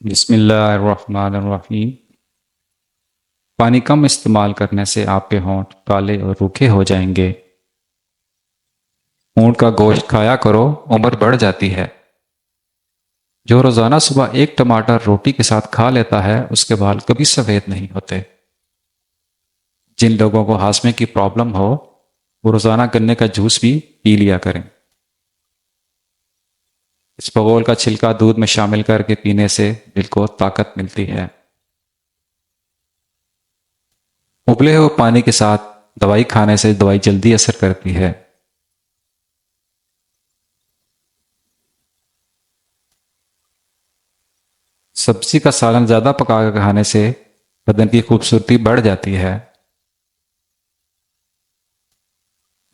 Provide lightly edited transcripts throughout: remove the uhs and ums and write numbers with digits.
बिस्मिल्लाहिर्रहमानिर्रहीम। पानी कम इस्तेमाल करने से आपके होंठ काले और रूखे हो जाएंगे। ऊँट का गोश्त खाया करो, उम्र बढ़ जाती है। जो रोजाना सुबह एक टमाटर रोटी के साथ खा लेता है उसके बाल कभी सफेद नहीं होते। जिन लोगों को हाजमे की प्रॉब्लम हो वो रोजाना गन्ने का जूस भी पी लिया करें। इसबगोल का छिलका दूध में शामिल करके पीने से दिल को ताकत मिलती है। उबले हुए पानी के साथ दवाई खाने से दवाई जल्दी असर करती है। सब्जी का सालन ज्यादा पकाकर खाने से बदन की खूबसूरती बढ़ जाती है।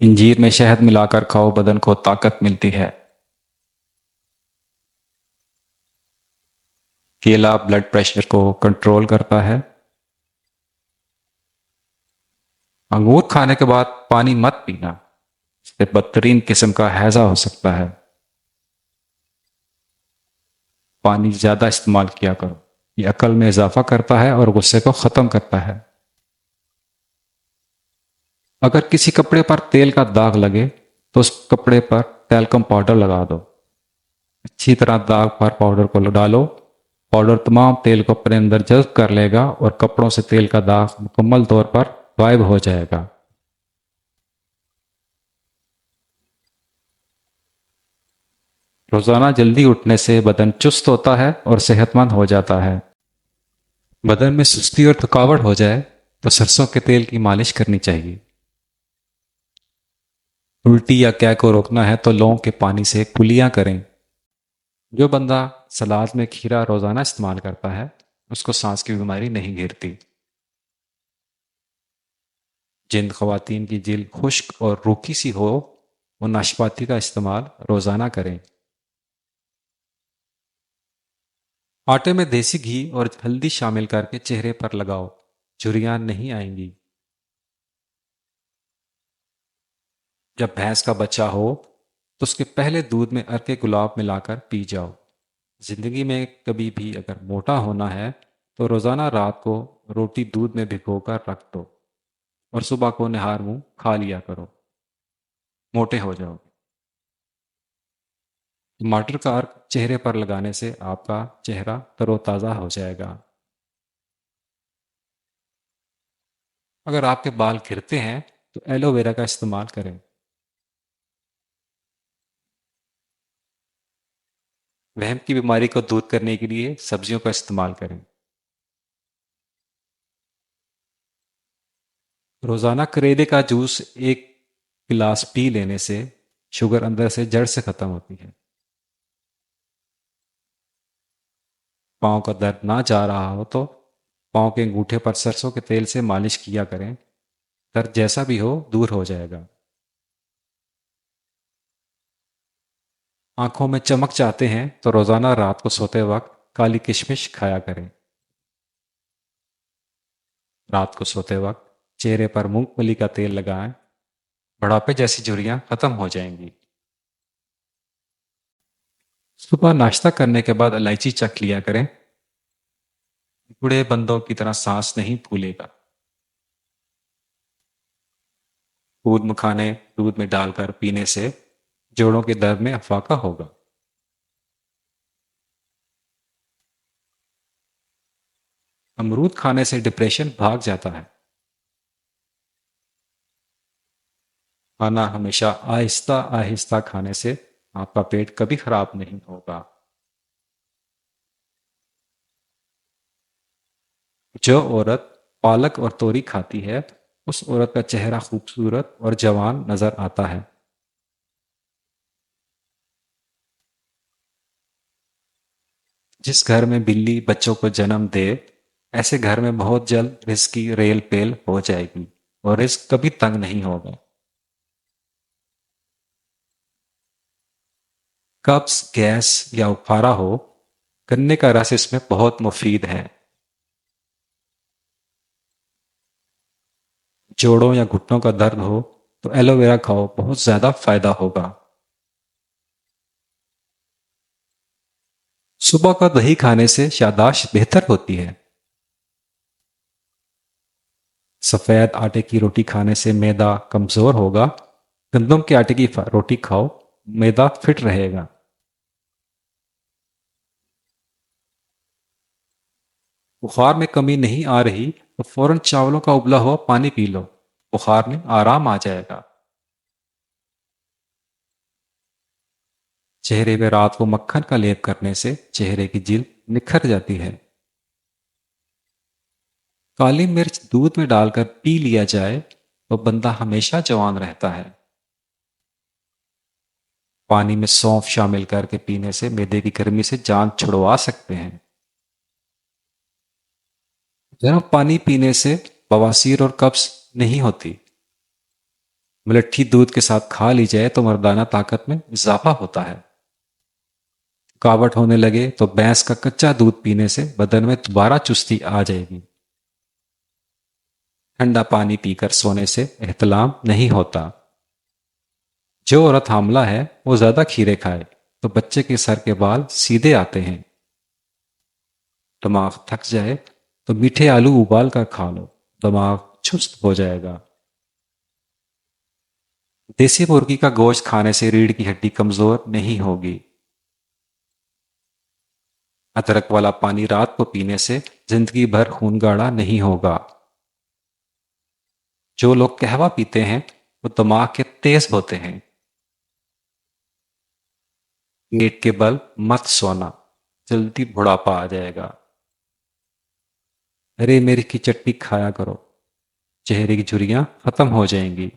इंजीर में शहद मिलाकर खाओ, बदन को ताकत मिलती है। केला ब्लड प्रेशर को कंट्रोल करता है। अंगूर खाने के बाद पानी मत पीना, इससे बदतरीन किस्म का हैजा हो सकता है। पानी ज्यादा इस्तेमाल किया करो, ये अकल में इजाफा करता है और गुस्से को खत्म करता है। अगर किसी कपड़े पर तेल का दाग लगे तो उस कपड़े पर टैल्कम पाउडर लगा दो। अच्छी तरह दाग पर पाउडर को डालो। पाउडर तमाम तेल को अपने अंदर जज्ब कर लेगा और कपड़ों से तेल का दाग मुकम्मल तौर पर गायब हो जाएगा। रोजाना जल्दी उठने से बदन चुस्त होता है और सेहतमंद हो जाता है। बदन में सुस्ती और थकावट हो जाए तो सरसों के तेल की मालिश करनी चाहिए। उल्टी या कै को रोकना है तो लौंग के पानी से कुलियां करें। जो बंदा सलाद में खीरा रोजाना इस्तेमाल करता है उसको सांस की बीमारी नहीं घेरती। जिन खवातीन की जिल्द खुश्क और रूखी सी हो वो नाशपाती का इस्तेमाल रोजाना करें। आटे में देसी घी और हल्दी शामिल करके चेहरे पर लगाओ, झुर्रियां नहीं आएंगी। जब भैंस का बच्चा हो तो उसके पहले दूध में अर्के गुलाब मिलाकर पी जाओ। जिंदगी में कभी भी अगर मोटा होना है तो रोजाना रात को रोटी दूध में भिगोकर रख दो और सुबह को निहार मुंह खा लिया करो, मोटे हो जाओगे। टमाटर का अर्क चेहरे पर लगाने से आपका चेहरा तरोताजा हो जाएगा। अगर आपके बाल गिरते हैं तो एलोवेरा का इस्तेमाल करें। वहम की बीमारी को दूर करने के लिए सब्जियों का इस्तेमाल करें। रोजाना करेले का जूस एक गिलास पी लेने से शुगर अंदर से जड़ से खत्म होती है। पाँव का दर्द ना जा रहा हो तो पाँव के अंगूठे पर सरसों के तेल से मालिश किया करें। दर्द जैसा भी हो दूर हो जाएगा। आंखों में चमक चाहते हैं तो रोजाना रात को सोते वक्त काली किशमिश खाया करें। रात को सोते वक्त चेहरे पर मूंगफली का तेल लगाएं, बुढ़ापे जैसी झुर्रियां खत्म हो जाएंगी। सुबह नाश्ता करने के बाद इलायची चख लिया करें। बूढ़े बंदों की तरह सांस नहीं फूलेगा। दूध मखाने दूध में डालकर पीने से जोड़ों के दर्द में अफाका होगा। अमरूद खाने से डिप्रेशन भाग जाता है। खाना हमेशा आहिस्ता आहिस्ता खाने से आपका पेट कभी खराब नहीं होगा। जो औरत पालक और तोरी खाती है उस औरत का चेहरा खूबसूरत और जवान नजर आता है। जिस घर में बिल्ली बच्चों को जन्म दे ऐसे घर में बहुत जल्द रिस्क की रेल पेल हो जाएगी और रिस्क कभी तंग नहीं होगा। कब्ज गैस या उफारा हो, गन्ने का रस इसमें बहुत मुफीद है। जोड़ों या घुटनों का दर्द हो तो एलोवेरा खाओ, बहुत ज्यादा फायदा होगा। सुबह का दही खाने से याददाश्त बेहतर होती है। सफेद आटे की रोटी खाने से मैदा कमजोर होगा। गंदम के आटे की रोटी खाओ, मैदा फिट रहेगा। बुखार में कमी नहीं आ रही तो फौरन चावलों का उबला हुआ पानी पी लो, बुखार में आराम आ जाएगा। चेहरे पे रात को मक्खन का लेप करने से चेहरे की जिल्द निखर जाती है। काली मिर्च दूध में डालकर पी लिया जाए तो बंदा हमेशा जवान रहता है। पानी में सौंफ शामिल करके पीने से मैदे की गर्मी से जान छुड़वा सकते हैं। गर्म पानी पीने से बवासीर और कब्ज नहीं होती। मलट्ठी दूध के साथ खा ली जाए तो मर्दाना ताकत में इजाफा होता है। थकावट होने लगे तो भैंस का कच्चा दूध पीने से बदन में दोबारा चुस्ती आ जाएगी। ठंडा पानी पीकर सोने से एहतलाम नहीं होता। जो औरत हामला है वो ज्यादा खीरे खाए तो बच्चे के सर के बाल सीधे आते हैं। दिमाग थक जाए तो मीठे आलू उबाल कर खा लो, दिमाग चुस्त हो जाएगा। देसी मुर्गी का गोश्त खाने से रीढ़ की हड्डी कमजोर नहीं होगी। अदरक वाला पानी रात को पीने से जिंदगी भर खून गाढ़ा नहीं होगा। जो लोग कहवा पीते हैं वो दिमाग के तेज होते हैं। पेट के बल मत सोना, जल्दी बुढ़ापा आ जाएगा। हरे मिर्च की चटनी खाया करो, चेहरे की झुर्रियां खत्म हो जाएंगी।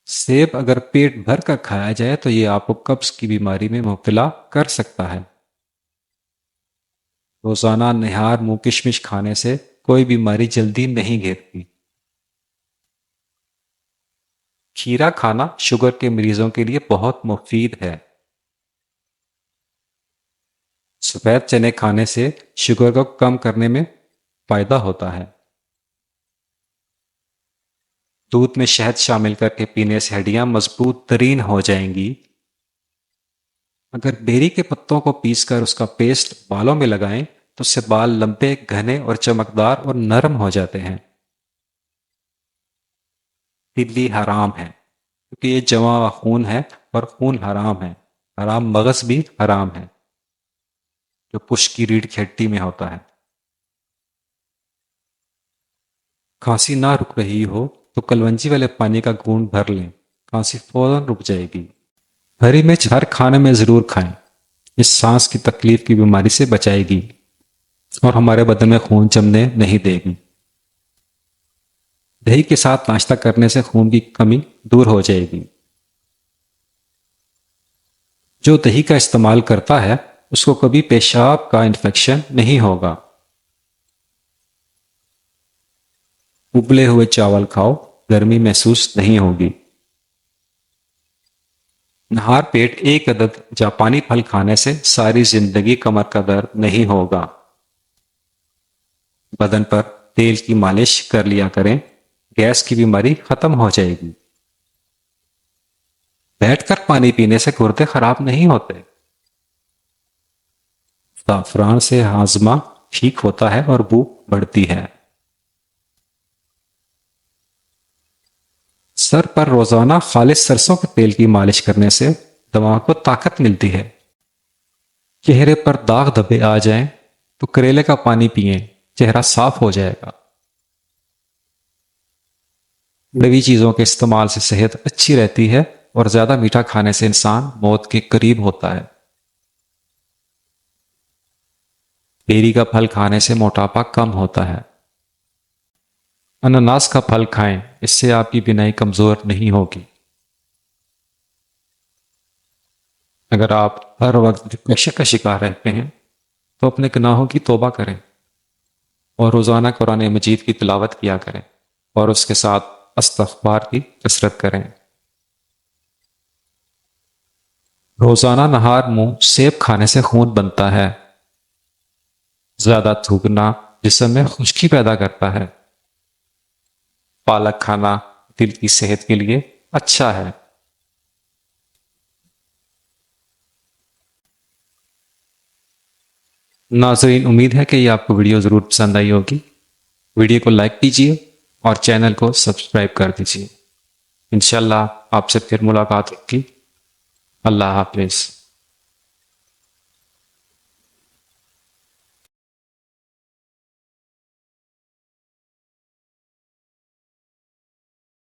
सेब अगर पेट भर कर खाया जाए तो ये आपको कब्ज की बीमारी में मुब्तला कर सकता है। रोजाना निहार मुंह किशमिश खाने से कोई बीमारी जल्दी नहीं घेरती। खीरा खाना शुगर के मरीजों के लिए बहुत मुफीद है। सफेद चने खाने से शुगर को कम करने में फायदा होता है। दूध में शहद शामिल करके पीने से हड्डियां मजबूत तरीन हो जाएंगी। अगर बेरी के पत्तों को पीसकर उसका पेस्ट बालों में लगाएं तो उससे बाल लंबे, घने और चमकदार और नरम हो जाते हैं। तिल्ली हराम है क्योंकि ये जमा हुआ खून है और खून हराम है। हराम मगज भी हराम है जो पुष्ट की रीढ़ की हड्डी में होता है। खांसी ना रुक रही हो तो कलवंजी वाले पानी का घूंट भर लें, खांसी फौरन रुक जाएगी। हरी मिर्च हर खाने में जरूर खाएं, इस सांस की तकलीफ की बीमारी से बचाएगी और हमारे बदन में खून जमने नहीं देगी। दही के साथ नाश्ता करने से खून की कमी दूर हो जाएगी। जो दही का इस्तेमाल करता है उसको कभी पेशाब का इन्फेक्शन नहीं होगा। उबले हुए चावल खाओ, गर्मी महसूस नहीं होगी। नहार पेट एक अदद जापानी फल खाने से सारी जिंदगी कमर का दर्द नहीं होगा। बदन पर तेल की मालिश कर लिया करें, गैस की बीमारी खत्म हो जाएगी। बैठकर पानी पीने से गुर्दे खराब नहीं होते। जाफरान से हाजमा ठीक होता है और भूख बढ़ती है। सर पर रोजाना खालिश सरसों के तेल की मालिश करने से दिमाग को ताकत मिलती है। चेहरे पर दाग धब्बे आ जाएं तो करेले का पानी पिएं, चेहरा साफ हो जाएगा। कड़वी चीजों के इस्तेमाल से सेहत अच्छी रहती है और ज्यादा मीठा खाने से इंसान मौत के करीब होता है। बेरी का फल खाने से मोटापा कम होता है। अनानास का फल खाएं, इससे आपकी बिनाई कमजोर नहीं होगी। अगर आप हर वक्त नशे का शिकार रहते हैं तो अपने गुनाहों की तौबा करें और रोजाना कुरान मजीद की तिलावत किया करें और उसके साथ इस्तग़फ़ार की कसरत करें। रोजाना नहार मुंह सेब खाने से खून बनता है। ज्यादा थूकना जिस्म में खुश्की पैदा करता है। पालक खाना दिल की सेहत के लिए अच्छा है। नाज़रीन, उम्मीद है कि ये आपको वीडियो ज़रूर पसंद आई होगी। वीडियो को लाइक कीजिए और चैनल को सब्सक्राइब कर दीजिए। इंशाल्लाह आपसे फिर मुलाकात होगी। अल्लाह हाफिज़।